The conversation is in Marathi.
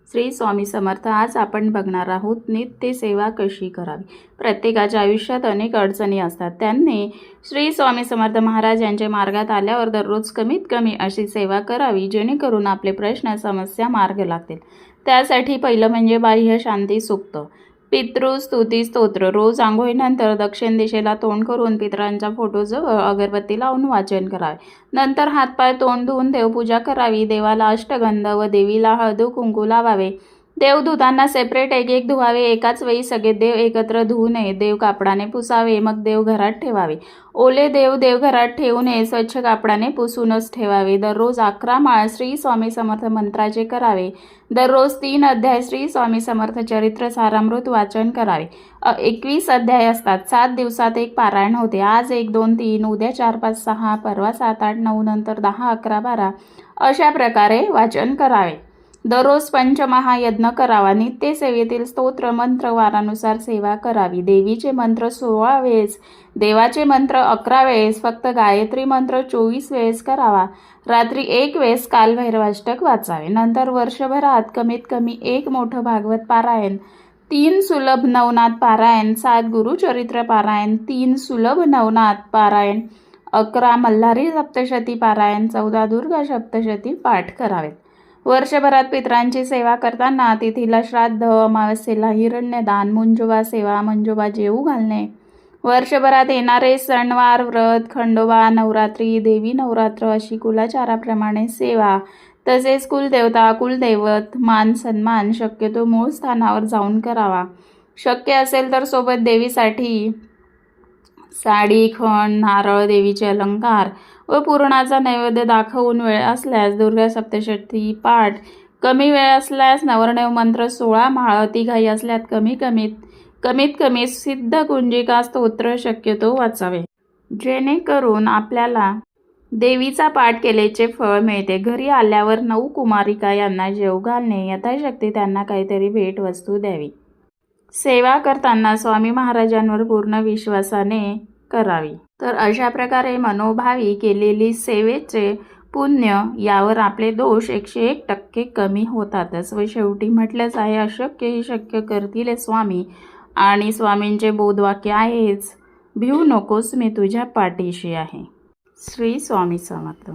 श्री स्वामी समर्थ. आज आपण बघणार आहोत नित्य सेवा कशी करावी. प्रत्येकाच्या आयुष्यात अनेक अडचणी असतात. त्यांनी श्री स्वामी समर्थ महाराज यांच्या मार्गात आल्यावर दररोज कमीत कमी अशी सेवा करावी जेणेकरून आपले प्रश्न समस्या मार्ग लागतील. त्यासाठी पहिलं म्हणजे बाह्य शांती सूक्त. पितृस्तुती स्तोत्र. रोज आंघोळीनंतर दक्षिण दिशेला तोंड करून पितरांच्या फोटोजवळ अगरबत्ती लावून वाचन करावे. नंतर हातपाय तोंड धुवून देवपूजा करावी. देवाला अष्टगंध व देवीला हळदू कुंकू लावावे. देवदूतांना सेपरेट एक धुवावे. एकाच वेळी सगळे देव एकत्र धुवू नये. देव कापडाने पुसावे, मग देव घरात ठेवावे. ओले देव देवघरात ठेवू नये, स्वच्छ कापडाने पुसूनच ठेवावे. दररोज 11 माळ श्री स्वामी समर्थ मंत्राचे करावे. दररोज 3 अध्याय श्री स्वामी समर्थ चरित्र सारामृत वाचन करावे. 21 अध्याय असतात. 7 दिवसात एक पारायण होते. आज 1, 2, 3, उद्या 4, 5, 6, परवा 7, 8, 9, नंतर 10, 11, 12 अशा प्रकारे वाचन करावे. दररोज पंचमहायज्ञ करावा. नित्य सेवेतील स्तोत्र मंत्र वारानुसार सेवा करावी. देवीचे मंत्र 16 वेळेस, देवाचे मंत्र 11 वेळेस, फक्त गायत्री मंत्र 24 वेळेस करावा. रात्री 1 वेळेस कालभैरवाष्टक वाचावे. नंतर वर्षभरात कमीत कमी 1 मोठं भागवत पारायण, 3 सुलभ नवनाथ पारायण, 7 गुरुचरित्र पारायण, 3 सुलभ नवनाथ पारायण, 11 मल्हारी सप्तशती पारायण, 14 दुर्गा सप्तशती पाठ करावेत. वर्षभरात पितरांची सेवा करताना तिथीला श्राद्ध, अमावस्येला हिरण्यदान, मंजोबा सेवा, मंजोबा जेवू घालणे, वर्षभरात येणारे सणवार, व्रत, खंडोबा, नवरात्री, देवी नवरात्र अशी कुलाचाराप्रमाणे सेवा, तसेच कुलदेवता, कुलदैवत, मान सन्मान शक्यतो मूळ स्थानावर जाऊन करावा. शक्य असेल तर सोबत देवीसाठी साडी, खण, नारळ, देवीचे अलंकार व पुरणाचा नैवेद्य दाखवून वेळ असल्यास दुर्गा सप्तशती पाठ, कमी वेळ असल्यास नवरदेव मंत्र 16 माळ, अतिघाई असल्यास कमीत कमी सिद्ध कुंजिका स्तोत्र शक्यतो वाचावे, जेणेकरून आपल्याला देवीचा पाठ केल्याचे फळ मिळते. घरी आल्यावर 9 कुमारिका यांना जेवू घालणे, यथाशक्ती त्यांना काहीतरी भेटवस्तू द्यावी. सेवा करताना स्वामी महाराजांवर पूर्ण विश्वासाने करावी. तर अशा प्रकारे मनोभावी केलेली सेवेचे पुण्य यावर आपले दोष 101% कमी होतातच. व शेवटी म्हटलंच आहे, अशक्य ही शक्य करतील स्वामी. आणि स्वामींचे बोधवाक्य आहेच, भिवू नकोस, मी तुझ्या पाठीशी आहे. श्री स्वामी समर्थ.